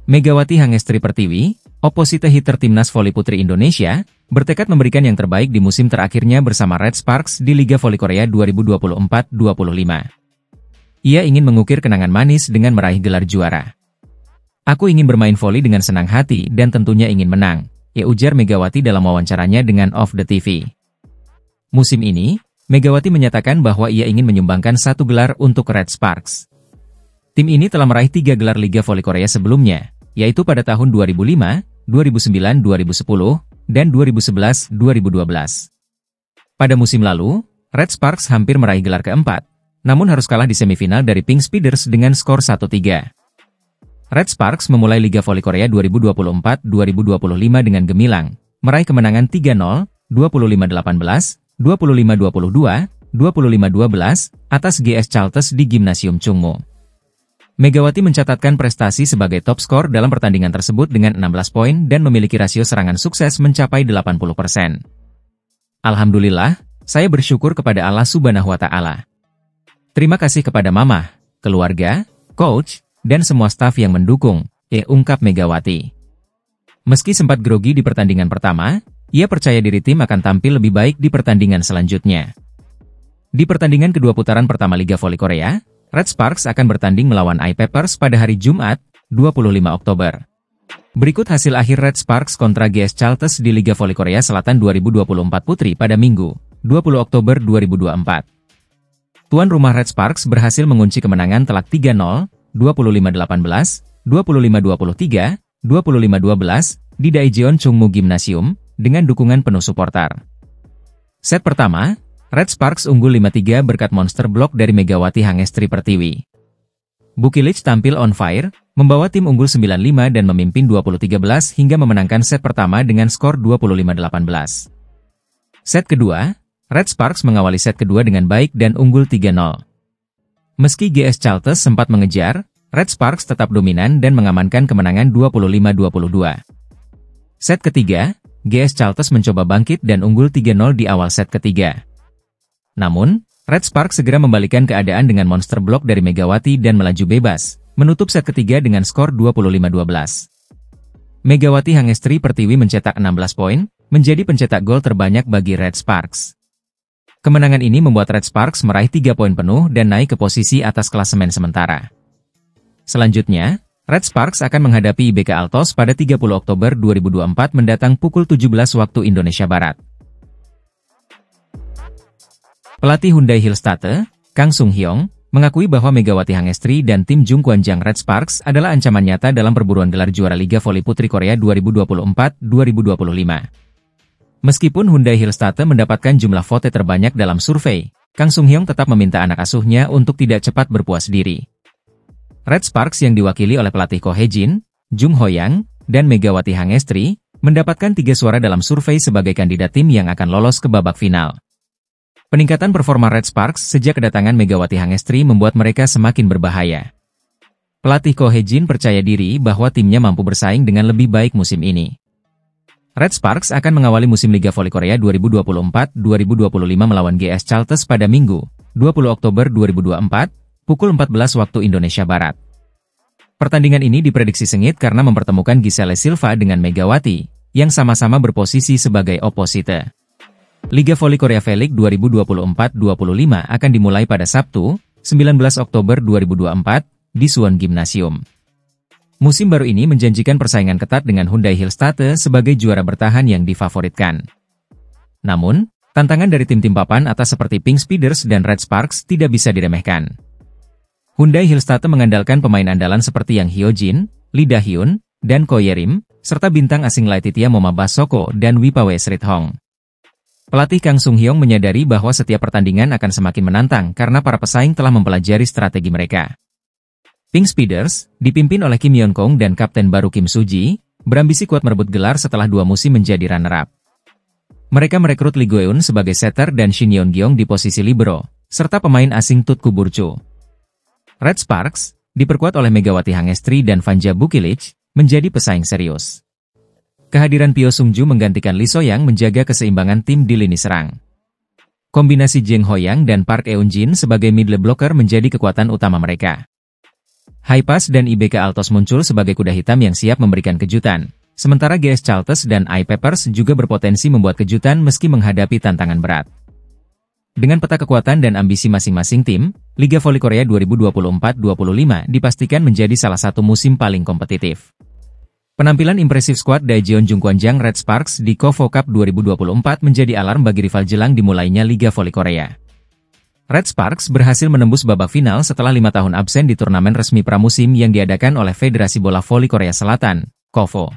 Megawati Hangestri Pertiwi, oposite hitter Timnas Voli Putri Indonesia, bertekad memberikan yang terbaik di musim terakhirnya bersama Red Sparks di Liga Voli Korea 2024-25. Ia ingin mengukir kenangan manis dengan meraih gelar juara. Aku ingin bermain voli dengan senang hati dan tentunya ingin menang, ujar Megawati dalam wawancaranya dengan Off the TV. Musim ini, Megawati menyatakan bahwa ia ingin menyumbangkan 1 gelar untuk Red Sparks. Tim ini telah meraih 3 gelar Liga Voli Korea sebelumnya, yaitu pada tahun 2005, 2009-2010, dan 2011-2012. Pada musim lalu, Red Sparks hampir meraih gelar keempat, namun harus kalah di semifinal dari Pink Speeders dengan skor 1-3. Red Sparks memulai Liga Voli Korea 2024-2025 dengan gemilang, meraih kemenangan 3-0, 25-18, 25-22, 25-12, atas GS Chalters di Gimnasium Chungmu. Megawati mencatatkan prestasi sebagai top skor dalam pertandingan tersebut dengan 16 poin dan memiliki rasio serangan sukses mencapai 80%. Alhamdulillah, saya bersyukur kepada Allah Subhanahu wa Ta'ala. Terima kasih kepada mama, keluarga, coach, dan semua staf yang mendukung, ungkap Megawati. Meski sempat grogi di pertandingan pertama, ia percaya diri tim akan tampil lebih baik di pertandingan selanjutnya. Di pertandingan kedua putaran pertama Liga Voli Korea, Red Sparks akan bertanding melawan iPapers pada hari Jumat, 25 Oktober. Berikut hasil akhir Red Sparks kontra GS Chalters di Liga Voli Korea Selatan 2024 Putri pada Minggu, 20 Oktober 2024. Tuan rumah Red Sparks berhasil mengunci kemenangan telak 3-0, 25-18, 25-23, 25-12, di Daejeon Chungmu Gymnasium, dengan dukungan penuh suporter. Set pertama, Red Sparks unggul 5-3 berkat monster block dari Megawati Hangestri Pertiwi. Bukilic tampil on fire, membawa tim unggul 9-5 dan memimpin 20-13 hingga memenangkan set pertama dengan skor 25-18. Set kedua, Red Sparks mengawali set kedua dengan baik dan unggul 3-0. Meski GS Chalters sempat mengejar, Red Sparks tetap dominan dan mengamankan kemenangan 25-22. Set ketiga, GS Chalters mencoba bangkit dan unggul 3-0 di awal set ketiga. Namun, Red Sparks segera membalikan keadaan dengan monster block dari Megawati dan melaju bebas, menutup set ketiga dengan skor 25-12. Megawati Hangestri Pertiwi mencetak 16 poin, menjadi pencetak gol terbanyak bagi Red Sparks. Kemenangan ini membuat Red Sparks meraih 3 poin penuh dan naik ke posisi atas klasemen sementara. Selanjutnya, Red Sparks akan menghadapi IBK Altos pada 30 Oktober 2024 mendatang pukul 17 waktu Indonesia Barat. Pelatih Hyundai Hillstatte, Kang Sung-hyong, mengakui bahwa Megawati Hangestri dan tim Jungkwanjang Red Sparks adalah ancaman nyata dalam perburuan gelar juara Liga Voli Putri Korea 2024-2025. Meskipun Hyundai Hillstatte mendapatkan jumlah vote terbanyak dalam survei, Kang Sung-hyong tetap meminta anak asuhnya untuk tidak cepat berpuas diri. Red Sparks yang diwakili oleh pelatih Ko Hae-jin, Jung Ho-yang, dan Megawati Hangestri, mendapatkan 3 suara dalam survei sebagai kandidat tim yang akan lolos ke babak final. Peningkatan performa Red Sparks sejak kedatangan Megawati Hangestri membuat mereka semakin berbahaya. Pelatih Ko Hae-jin percaya diri bahwa timnya mampu bersaing dengan lebih baik musim ini. Red Sparks akan mengawali musim Liga Voli Korea 2024-2025 melawan GS Chalters pada Minggu, 20 Oktober 2024, pukul 14 waktu Indonesia Barat. Pertandingan ini diprediksi sengit karena mempertemukan Giselle Silva dengan Megawati, yang sama-sama berposisi sebagai oposite. Liga Voli Korea V-League 2024-25 akan dimulai pada Sabtu, 19 Oktober 2024, di Suwon Gymnasium. Musim baru ini menjanjikan persaingan ketat dengan Hyundai Hillstatte sebagai juara bertahan yang difavoritkan. Namun, tantangan dari tim-tim papan atas seperti Pink Speeders dan Red Sparks tidak bisa diremehkan. Hyundai Hillstatte mengandalkan pemain andalan seperti Yang Hyojin, Lee Da-hyun, dan Ko Ye-rim, serta bintang asing Laetitia Momabasoko dan Wipawe Srithong. Pelatih Kang Sung-hyong menyadari bahwa setiap pertandingan akan semakin menantang karena para pesaing telah mempelajari strategi mereka. Pink Speeders, dipimpin oleh Kim Yeon-kong dan Kapten baru Kim Soo-ji, berambisi kuat merebut gelar setelah 2 musim menjadi runner-up. Mereka merekrut Lee Go-eun sebagai setter dan Shin Yeon-gyeong di posisi libero, serta pemain asing Tutku Burcu. Red Sparks, diperkuat oleh Megawati Hangestri dan Vanja Bukilic, menjadi pesaing serius. Kehadiran Pyo Sung-ju menggantikan Lee So-yang menjaga keseimbangan tim di lini serang. Kombinasi Jeng Ho-yang dan Park Eun-jin sebagai middle blocker menjadi kekuatan utama mereka. Haipas dan IBK Altos muncul sebagai kuda hitam yang siap memberikan kejutan. Sementara GS Chalters dan iPeppers juga berpotensi membuat kejutan meski menghadapi tantangan berat. Dengan peta kekuatan dan ambisi masing-masing tim, Liga Voli Korea 2024-25 dipastikan menjadi salah satu musim paling kompetitif. Penampilan impresif skuad Daejeon Jungkwanjang Red Sparks di KOFO Cup 2024 menjadi alarm bagi rival jelang dimulainya Liga Voli Korea. Red Sparks berhasil menembus babak final setelah 5 tahun absen di turnamen resmi pramusim yang diadakan oleh Federasi Bola Voli Korea Selatan, KOFO.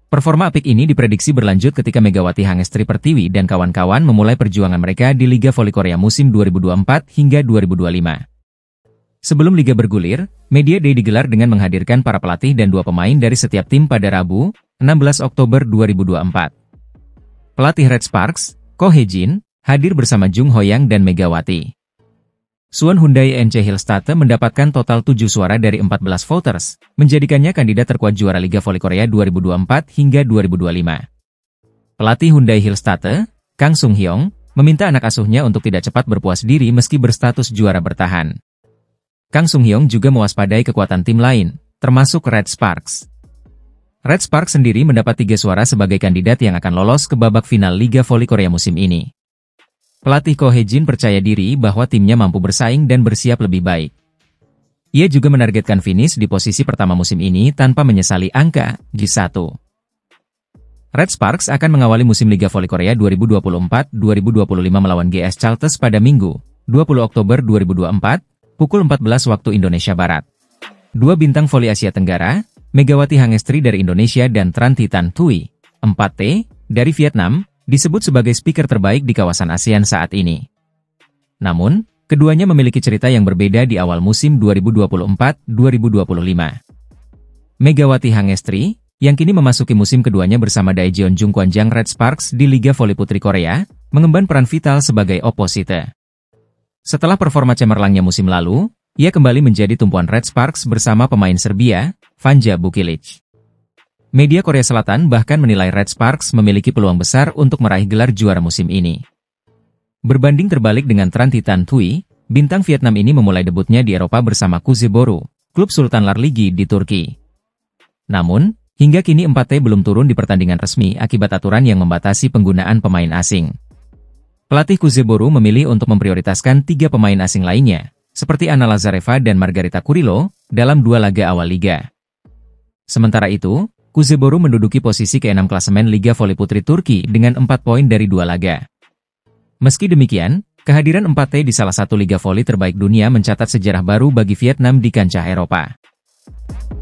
Performa apik ini diprediksi berlanjut ketika Megawati Hangestri Pertiwi dan kawan-kawan memulai perjuangan mereka di Liga Voli Korea musim 2024 hingga 2025. Sebelum Liga bergulir, Media Day digelar dengan menghadirkan para pelatih dan 2 pemain dari setiap tim pada Rabu, 16 Oktober 2024. Pelatih Red Sparks, Ko Hye-jin, hadir bersama Jung Ho-yang dan Megawati. Suwon Hyundai NC Hillstate mendapatkan total 7 suara dari 14 voters, menjadikannya kandidat terkuat juara Liga Voli Korea 2024 hingga 2025. Pelatih Hyundai Hillstate, Kang Sung-hyung, meminta anak asuhnya untuk tidak cepat berpuas diri meski berstatus juara bertahan. Kang Sung-hyung juga mewaspadai kekuatan tim lain, termasuk Red Sparks. Red Sparks sendiri mendapat 3 suara sebagai kandidat yang akan lolos ke babak final Liga Voli Korea musim ini. Pelatih Ko Hye-jin percaya diri bahwa timnya mampu bersaing dan bersiap lebih baik. Ia juga menargetkan finish di posisi pertama musim ini tanpa menyesali angka G1. Red Sparks akan mengawali musim Liga Voli Korea 2024-2025 melawan GS Chalters pada Minggu, 20 Oktober 2024, pukul 14 waktu Indonesia Barat. 2 bintang voli Asia Tenggara, Megawati Hangestri dari Indonesia dan Tran Thi Thuy, 4T, dari Vietnam, disebut sebagai speaker terbaik di kawasan ASEAN saat ini. Namun, keduanya memiliki cerita yang berbeda di awal musim 2024-2025. Megawati Hangestri, yang kini memasuki musim keduanya bersama Daejeon Jungkwanjang Red Sparks di Liga Voli Putri Korea, mengemban peran vital sebagai oposite. Setelah performa cemerlangnya musim lalu, ia kembali menjadi tumpuan Red Sparks bersama pemain Serbia, Vanja Bukilic. Media Korea Selatan bahkan menilai Red Sparks memiliki peluang besar untuk meraih gelar juara musim ini. Berbanding terbalik dengan Tran Thi Thuy, bintang Vietnam ini memulai debutnya di Eropa bersama Kuzeboru, klub Sultan Larligi di Turki. Namun, hingga kini 4T belum turun di pertandingan resmi akibat aturan yang membatasi penggunaan pemain asing. Pelatih Kuzeboru memilih untuk memprioritaskan 3 pemain asing lainnya, seperti Anna Lazareva dan Margarita Kurylo, dalam 2 laga awal liga. Sementara itu, Kuzeboru menduduki posisi ke-6 klasemen Liga Voli Putri Turki dengan 4 poin dari 2 laga. Meski demikian, kehadiran 4T di salah satu liga voli terbaik dunia mencatat sejarah baru bagi Vietnam di kancah Eropa.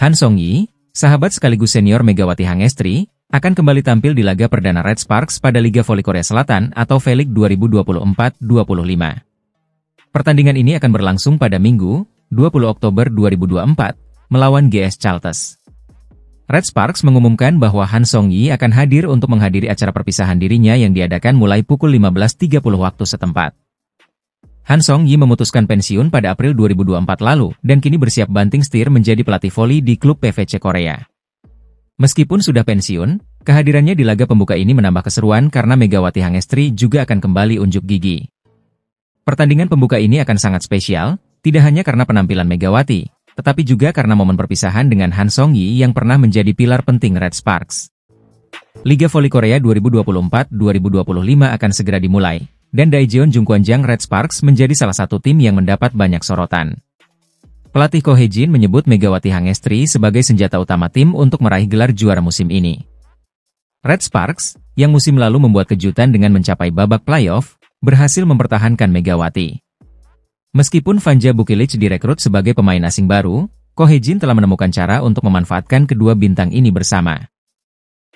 Han Song-yi, sahabat sekaligus senior Megawati Hangestri, akan kembali tampil di laga perdana Red Sparks pada Liga Voli Korea Selatan atau V-League 2024-25. Pertandingan ini akan berlangsung pada Minggu, 20 Oktober 2024, melawan GS Chalters. Red Sparks mengumumkan bahwa Han Song-yi akan hadir untuk menghadiri acara perpisahan dirinya yang diadakan mulai pukul 15.30 waktu setempat. Han Song-yi memutuskan pensiun pada April 2024 lalu dan kini bersiap banting setir menjadi pelatih voli di klub PVC Korea. Meskipun sudah pensiun, kehadirannya di laga pembuka ini menambah keseruan karena Megawati Hangestri juga akan kembali unjuk gigi. Pertandingan pembuka ini akan sangat spesial, tidak hanya karena penampilan Megawati, tetapi juga karena momen perpisahan dengan Han Song-yi yang pernah menjadi pilar penting Red Sparks. Liga Voli Korea 2024-2025 akan segera dimulai, dan Daejeon Jungkwanjang Red Sparks menjadi salah satu tim yang mendapat banyak sorotan. Pelatih Ko Hye-jin menyebut Megawati Hangestri sebagai senjata utama tim untuk meraih gelar juara musim ini. Red Sparks, yang musim lalu membuat kejutan dengan mencapai babak playoff, berhasil mempertahankan Megawati. Meskipun Vanja Bukilic direkrut sebagai pemain asing baru, Ko Hye-jin telah menemukan cara untuk memanfaatkan kedua bintang ini bersama.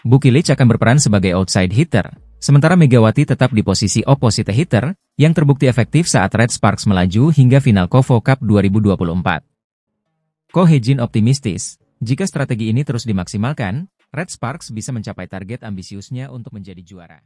Bukilic akan berperan sebagai outside hitter, sementara Megawati tetap di posisi opposite hitter, yang terbukti efektif saat Red Sparks melaju hingga final KOFO Cup 2024. Ko Hye-jin optimistis, jika strategi ini terus dimaksimalkan, Red Sparks bisa mencapai target ambisiusnya untuk menjadi juara.